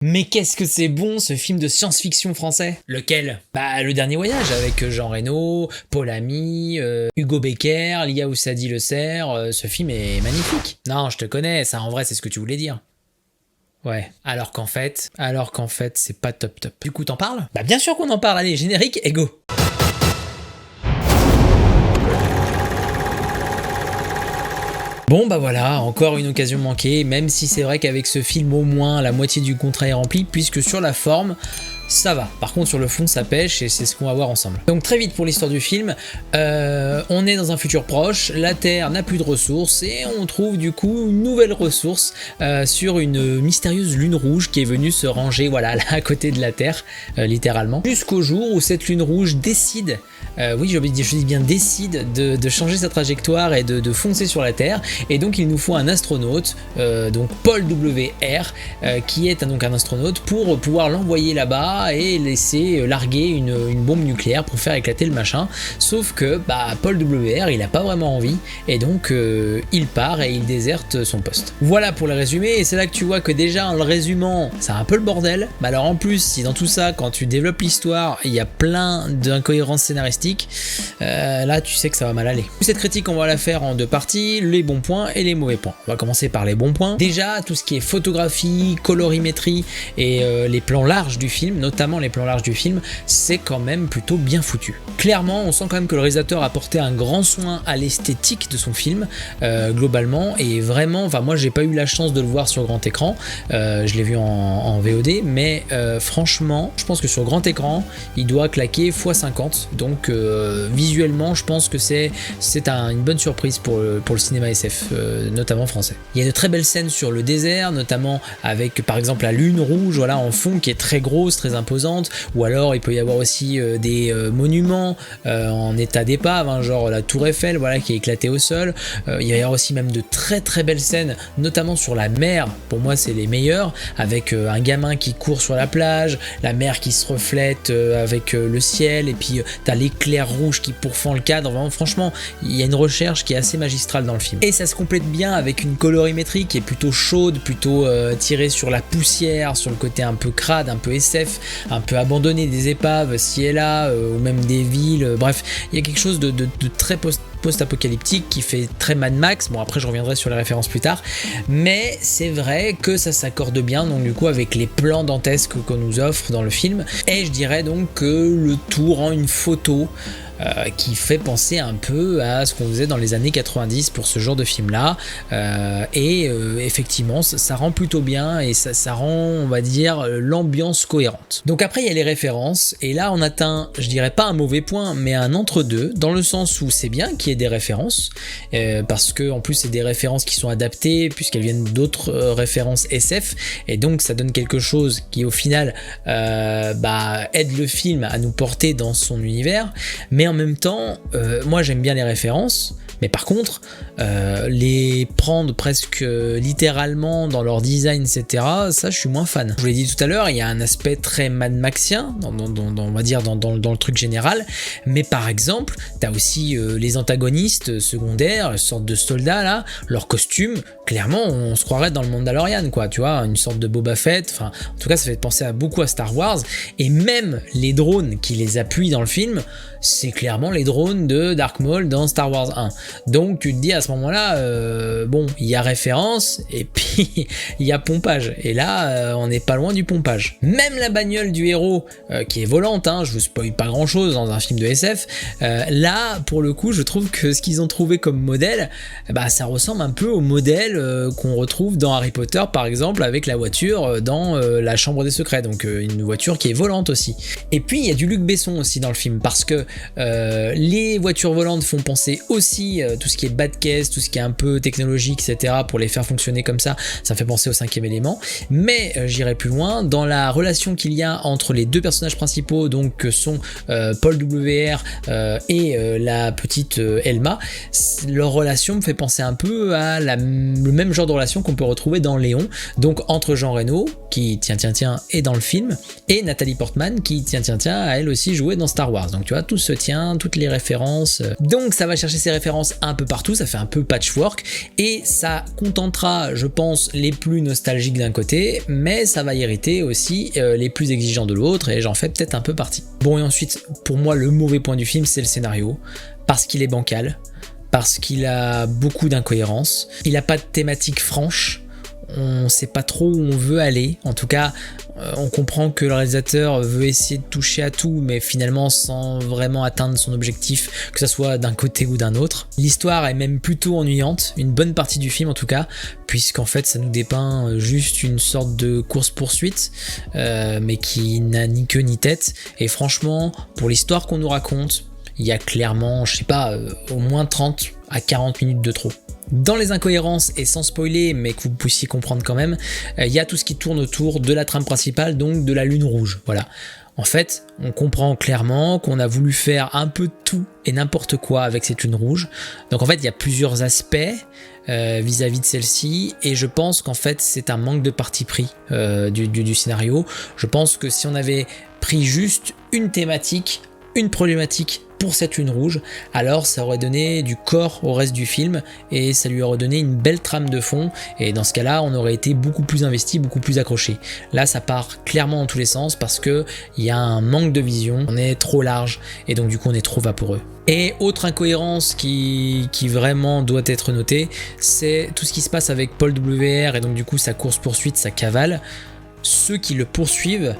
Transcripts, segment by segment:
Mais qu'est-ce que c'est bon ce film de science-fiction français? Lequel? Bah Le Dernier Voyage avec Jean Reno, Paul Ami, Hugo Becker, Lia Oussadi Le Cerf, ce film est magnifique. Non, je te connais, ça en vrai c'est ce que tu voulais dire. Ouais, alors qu'en fait, c'est pas top top. Du coup t'en parles? Bah bien sûr qu'on en parle, allez, générique et go. Bon bah voilà, encore une occasion manquée, même si c'est vrai qu'avec ce film au moins la moitié du contrat est rempli, puisque sur la forme, ça va. Par contre sur le fond ça pêche et c'est ce qu'on va voir ensemble. Donc très vite pour l'histoire du film, on est dans un futur proche, la Terre n'a plus de ressources et on trouve du coup une nouvelle ressource sur une mystérieuse lune rouge qui est venue se ranger voilà là à côté de la Terre, littéralement. Jusqu'au jour où cette lune rouge décide, oui je dis bien décide de changer sa trajectoire et de foncer sur la Terre, et donc il nous faut un astronaute, donc Paul W.R. Qui est donc un astronaute pour pouvoir l'envoyer là-bas et laisser larguer une bombe nucléaire pour faire éclater le machin. Sauf que Paul W.R. il a pas vraiment envie et donc il part et il déserte son poste. Voilà pour le résumé, et c'est là que tu vois que déjà en le résumant c'est un peu le bordel. Alors en plus si dans tout ça quand tu développes l'histoire il y a plein d'incohérences scénaristiques, là tu sais que ça va mal aller. Cette critique on va la faire en deux parties, les bons points et les mauvais points. On va commencer par les bons points. Déjà tout ce qui est photographie, colorimétrie et les plans larges du film, notamment les plans larges du film, c'est quand même plutôt bien foutu. Clairement, on sent quand même que le réalisateur a porté un grand soin à l'esthétique de son film, globalement, et vraiment, enfin moi j'ai pas eu la chance de le voir sur grand écran, je l'ai vu en VOD, mais franchement, je pense que sur grand écran, il doit claquer x50, donc visuellement, je pense que c'est une bonne surprise pour le cinéma SF, notamment français. Il y a de très belles scènes sur le désert, notamment avec par exemple la lune rouge, voilà, en fond, qui est très grosse, très imposante, ou alors il peut y avoir aussi des monuments en état d'épave, hein, genre la tour Eiffel, voilà, qui est éclatée au sol. Il va y avoir aussi même de très très belles scènes, notamment sur la mer, pour moi c'est les meilleures, avec un gamin qui court sur la plage, la mer qui se reflète avec le ciel, et puis t'as l'éclair rouge qui pourfend le cadre. Vraiment, franchement, il y a une recherche qui est assez magistrale dans le film. Et ça se complète bien avec une colorimétrie qui est plutôt chaude, plutôt tirée sur la poussière, sur le côté un peu crade, un peu SF, un peu abandonné des épaves ci et là, ou même des villes, bref, il y a quelque chose de très post-apocalyptique qui fait très Mad Max. Bon, après je reviendrai sur les références plus tard, mais c'est vrai que ça s'accorde bien donc du coup avec les plans dantesques qu'on nous offre dans le film, et je dirais donc que le tout rend une photo qui fait penser un peu à ce qu'on faisait dans les années 90 pour ce genre de film là, et effectivement ça rend plutôt bien, et ça rend, on va dire, l'ambiance cohérente. Donc après il y a les références, et là on atteint, je dirais pas un mauvais point, mais un entre-deux, dans le sens où c'est bien qu'il y ait des références, parce que en plus c'est des références qui sont adaptées puisqu'elles viennent d'autres références SF, et donc ça donne quelque chose qui au final aide le film à nous porter dans son univers. Mais en même temps, moi j'aime bien les références, mais par contre, les prendre presque littéralement dans leur design, etc., ça je suis moins fan. Je vous l'ai dit tout à l'heure, il y a un aspect très Mad Maxien, on va dire dans le truc général, mais par exemple, t'as aussi les antagonistes secondaires, une sorte de soldats là, leurs costumes, clairement on se croirait dans le Mandalorian, quoi, tu vois, une sorte de Boba Fett, enfin en tout cas ça fait penser beaucoup à Star Wars, et même les drones qui les appuient dans le film, c'est clairement les drones de Dark Maul dans Star Wars 1. Donc tu te dis à ce moment-là, bon, il y a référence et puis il y a pompage. Et là, on n'est pas loin du pompage. Même la bagnole du héros, qui est volante, hein, je vous spoil pas grand-chose dans un film de SF, là, pour le coup, je trouve que ce qu'ils ont trouvé comme modèle, ça ressemble un peu au modèle qu'on retrouve dans Harry Potter, par exemple, avec la voiture dans la chambre des secrets. Donc une voiture qui est volante aussi. Et puis, il y a du Luc Besson aussi dans le film, parce que les voitures volantes font penser aussi tout ce qui est bas de caisse, tout ce qui est un peu technologique, etc., pour les faire fonctionner comme ça fait penser au cinquième élément. Mais j'irai plus loin, dans la relation qu'il y a entre les deux personnages principaux, donc que sont Paul W.R. Et la petite Elma, leur relation me fait penser un peu à le même genre de relation qu'on peut retrouver dans Léon, donc entre Jean Reno, qui est dans le film, et Nathalie Portman, qui a elle aussi joué dans Star Wars. Donc tu vois, tout se tient, toutes les références. Donc ça va chercher ses références incohérences un peu partout, ça fait un peu patchwork, et ça contentera, je pense, les plus nostalgiques d'un côté, mais ça va irriter aussi les plus exigeants de l'autre, et j'en fais peut-être un peu partie. Bon, et ensuite, pour moi, le mauvais point du film, c'est le scénario, parce qu'il est bancal, parce qu'il a beaucoup d'incohérences, il n'a pas de thématique franche, on sait pas trop où on veut aller, en tout cas on comprend que le réalisateur veut essayer de toucher à tout, mais finalement sans vraiment atteindre son objectif, que ce soit d'un côté ou d'un autre. L'histoire est même plutôt ennuyante, une bonne partie du film en tout cas, puisqu'en fait ça nous dépeint juste une sorte de course-poursuite, mais qui n'a ni queue ni tête, et franchement pour l'histoire qu'on nous raconte, il y a clairement, je sais pas, au moins 30 à 40 minutes de trop. Dans les incohérences, et sans spoiler, mais que vous puissiez comprendre quand même, il y a tout ce qui tourne autour de la trame principale, donc de la lune rouge, voilà. En fait, on comprend clairement qu'on a voulu faire un peu tout et n'importe quoi avec cette lune rouge. Donc en fait, il y a plusieurs aspects vis-à-vis de celle-ci, et je pense qu'en fait, c'est un manque de parti pris du scénario. Je pense que si on avait pris juste une thématique, une problématique pour cette lune rouge, alors ça aurait donné du corps au reste du film et ça lui aurait donné une belle trame de fond, et dans ce cas-là on aurait été beaucoup plus investi, beaucoup plus accroché. Là ça part clairement dans tous les sens parce que il y a un manque de vision, on est trop large et donc du coup on est trop vaporeux. Et autre incohérence qui vraiment doit être notée, c'est tout ce qui se passe avec Paul WR et donc du coup sa course-poursuite, sa cavale. Ceux qui le poursuivent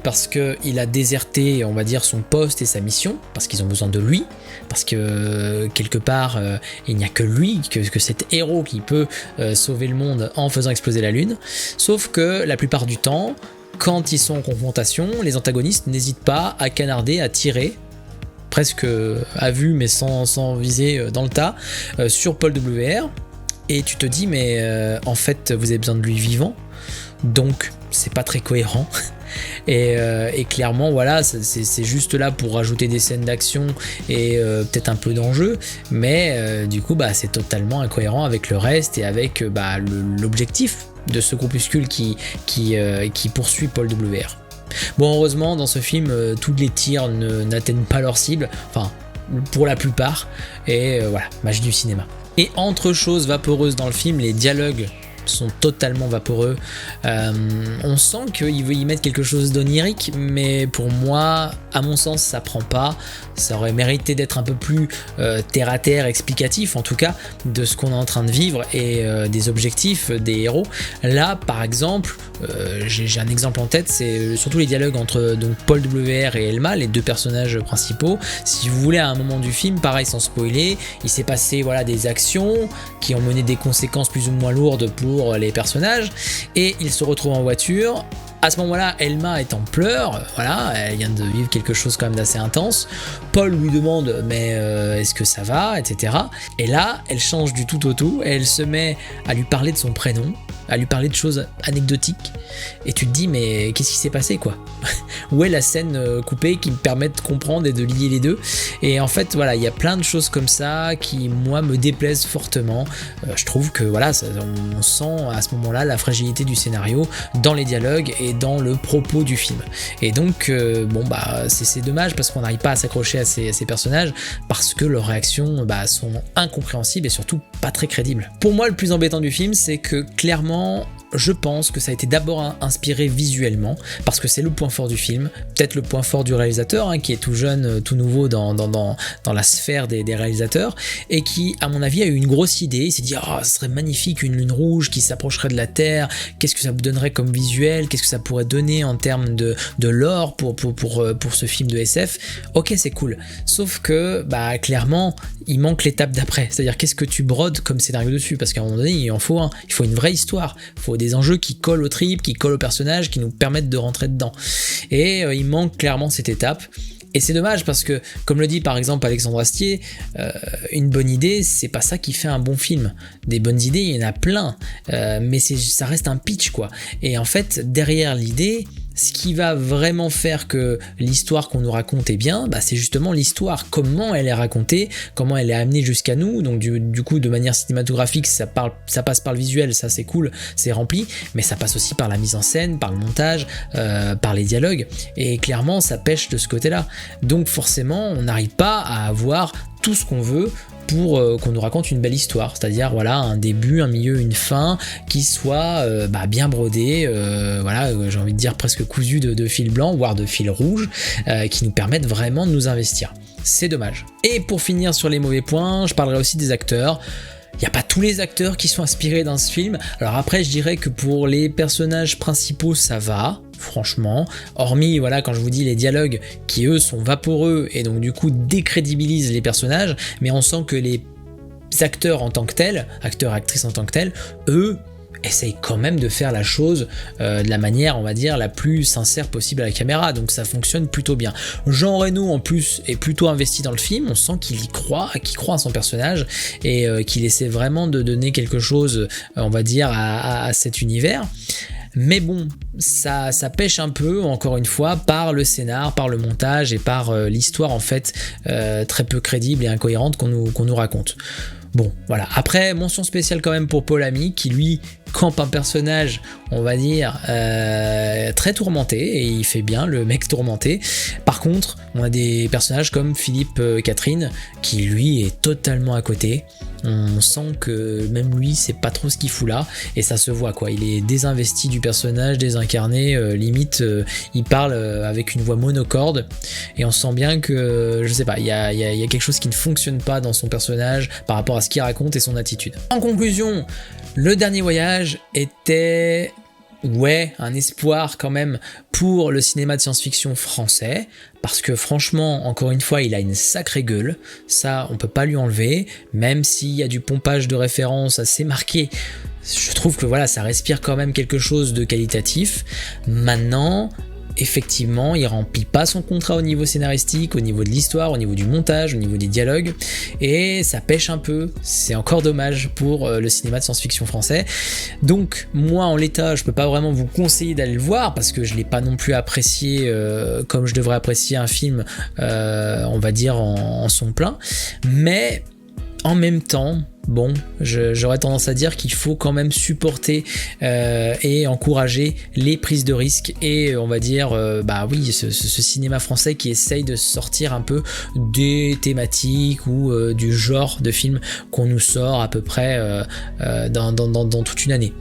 parce qu'il a déserté, on va dire, son poste et sa mission, parce qu'ils ont besoin de lui, parce que quelque part il n'y a que lui, que cet héros qui peut sauver le monde en faisant exploser la lune. Sauf que la plupart du temps, quand ils sont en confrontation, les antagonistes n'hésitent pas à canarder, à tirer, presque à vue mais sans viser dans le tas, sur Paul WR, et tu te dis mais en fait vous avez besoin de lui vivant, donc c'est pas très cohérent. Et clairement voilà, c'est juste là pour rajouter des scènes d'action et peut-être un peu d'enjeu, mais du coup bah, c'est totalement incohérent avec le reste et avec l'objectif de ce groupuscule qui poursuit Paul WR. Bon, heureusement dans ce film tous les tirs n'atteignent pas leur cible, enfin pour la plupart, et voilà, magie du cinéma. Et entre choses vaporeuses dans le film, les dialogues sont totalement vaporeux. On sent qu'il veut y mettre quelque chose d'onirique, mais pour moi, à mon sens, ça prend pas. Ça aurait mérité d'être un peu plus terre à terre, explicatif en tout cas, de ce qu'on est en train de vivre et des objectifs des héros. Là, par exemple, j'ai un exemple en tête, c'est surtout les dialogues entre donc Paul WR et Elma, les deux personnages principaux. Si vous voulez, à un moment du film, pareil sans spoiler, il s'est passé voilà, des actions qui ont mené des conséquences plus ou moins lourdes pour les personnages, et ils se retrouvent en voiture. À ce moment-là, Elma est en pleurs, voilà, elle vient de vivre quelque chose quand même d'assez intense. Paul lui demande mais est-ce que ça va, etc. Et là, elle change du tout au tout, et elle se met à lui parler de son prénom, à lui parler de choses anecdotiques, et tu te dis mais qu'est-ce qui s'est passé quoi? Où est la scène coupée qui me permet de comprendre et de lier les deux? Et en fait voilà, il y a plein de choses comme ça qui moi me déplaisent fortement. Je trouve que voilà, on sent à ce moment-là la fragilité du scénario dans les dialogues et dans le propos du film. Et donc bon bah c'est dommage parce qu'on n'arrive pas à s'accrocher à ces personnages parce que leurs réactions sont incompréhensibles et surtout pas très crédibles. Pour moi le plus embêtant du film, c'est que clairement je pense que ça a été d'abord inspiré visuellement, parce que c'est le point fort du film, peut-être le point fort du réalisateur, hein, qui est tout jeune, tout nouveau dans la sphère des réalisateurs, et qui, à mon avis, a eu une grosse idée. Il s'est dit, oh, ce serait magnifique une lune rouge qui s'approcherait de la Terre, qu'est-ce que ça donnerait comme visuel, qu'est-ce que ça pourrait donner en termes de lore pour ce film de SF. Ok, c'est cool. Sauf que, clairement, il manque l'étape d'après, c'est-à-dire qu'est-ce que tu brodes comme scénario dessus, parce qu'à un moment donné, il en faut un, il faut une vraie histoire, il faut des enjeux qui collent au trip, qui collent au personnage, qui nous permettent de rentrer dedans. Et il manque clairement cette étape. Et c'est dommage parce que, comme le dit par exemple Alexandre Astier, une bonne idée, c'est pas ça qui fait un bon film. Des bonnes idées, il y en a plein, mais ça reste un pitch quoi. Et en fait, derrière l'idée, ce qui va vraiment faire que l'histoire qu'on nous raconte est bien, c'est justement l'histoire, comment elle est racontée, comment elle est amenée jusqu'à nous. Donc du coup de manière cinématographique ça passe par le visuel, ça c'est cool, c'est rempli, mais ça passe aussi par la mise en scène, par le montage, par les dialogues, et clairement ça pêche de ce côté là. Donc forcément on n'arrive pas à avoir tout ce qu'on veut pour qu'on nous raconte une belle histoire, c'est-à-dire voilà un début, un milieu, une fin qui soit bien brodé, voilà j'ai envie de dire presque cousu de fil blanc voire de fil rouge, qui nous permettent vraiment de nous investir. C'est dommage. Et pour finir sur les mauvais points, je parlerai aussi des acteurs. Il n'y a pas tous les acteurs qui sont inspirés dans ce film. Alors après, je dirais que pour les personnages principaux, ça va, franchement. Hormis, voilà, quand je vous dis les dialogues qui, eux, sont vaporeux et donc du coup décrédibilisent les personnages, mais on sent que les acteurs en tant que tels, acteurs, actrices en tant que tels, eux, essaye quand même de faire la chose de la manière, on va dire, la plus sincère possible à la caméra, donc ça fonctionne plutôt bien. Jean Reno en plus est plutôt investi dans le film, on sent qu'il y croit, qu'il croit à son personnage et qu'il essaie vraiment de donner quelque chose, on va dire, à cet univers. Mais bon, ça pêche un peu, encore une fois, par le scénar, par le montage et par l'histoire en fait très peu crédible et incohérente qu'on nous raconte. Bon, voilà. Après, mention spéciale quand même pour Paul Ami, qui lui campe un personnage, on va dire, très tourmenté, et il fait bien le mec tourmenté. Par contre, on a des personnages comme Philippe Catherine, qui lui est totalement à côté. On sent que même lui, c'est pas trop ce qu'il fout là, et ça se voit quoi. Il est désinvesti du personnage, désincarné, limite, il parle avec une voix monocorde, et on sent bien que, je sais pas, il y a quelque chose qui ne fonctionne pas dans son personnage par rapport à ce qu'il raconte et son attitude. En conclusion, Le Dernier Voyage était, ouais, un espoir quand même pour le cinéma de science-fiction français, parce que franchement, encore une fois, il a une sacrée gueule, ça on peut pas lui enlever, même s'il y a du pompage de références assez marqué, je trouve que voilà, ça respire quand même quelque chose de qualitatif. Maintenant, effectivement, il remplit pas son contrat au niveau scénaristique, au niveau de l'histoire, au niveau du montage, au niveau des dialogues, et ça pêche un peu. C'est encore dommage pour le cinéma de science-fiction français. Donc moi en l'état, je peux pas vraiment vous conseiller d'aller le voir parce que je l'ai pas non plus apprécié comme je devrais apprécier un film, on va dire en son plein, mais en même temps, bon, j'aurais tendance à dire qu'il faut quand même supporter et encourager les prises de risques et on va dire, bah oui, ce cinéma français qui essaye de sortir un peu des thématiques ou du genre de film qu'on nous sort à peu près dans toute une année.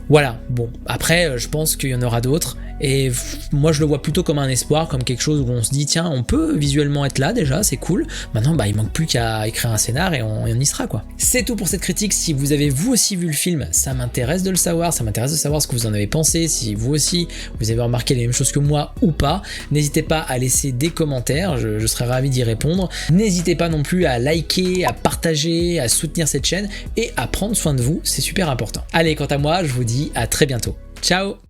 Voilà, bon, après je pense qu'il y en aura d'autres et moi je le vois plutôt comme un espoir, comme quelque chose où on se dit tiens, on peut visuellement être là déjà, c'est cool, maintenant bah il manque plus qu'à écrire un scénar et on y sera quoi. C'est tout pour cette critique. Si vous avez vous aussi vu le film, ça m'intéresse de le savoir, ça m'intéresse de savoir ce que vous en avez pensé, si vous aussi vous avez remarqué les mêmes choses que moi ou pas. N'hésitez pas à laisser des commentaires, je serais ravi d'y répondre. N'hésitez pas non plus à liker, à partager, à soutenir cette chaîne et à prendre soin de vous, c'est super important. Allez, quant à moi, je vous dis à très bientôt. Ciao!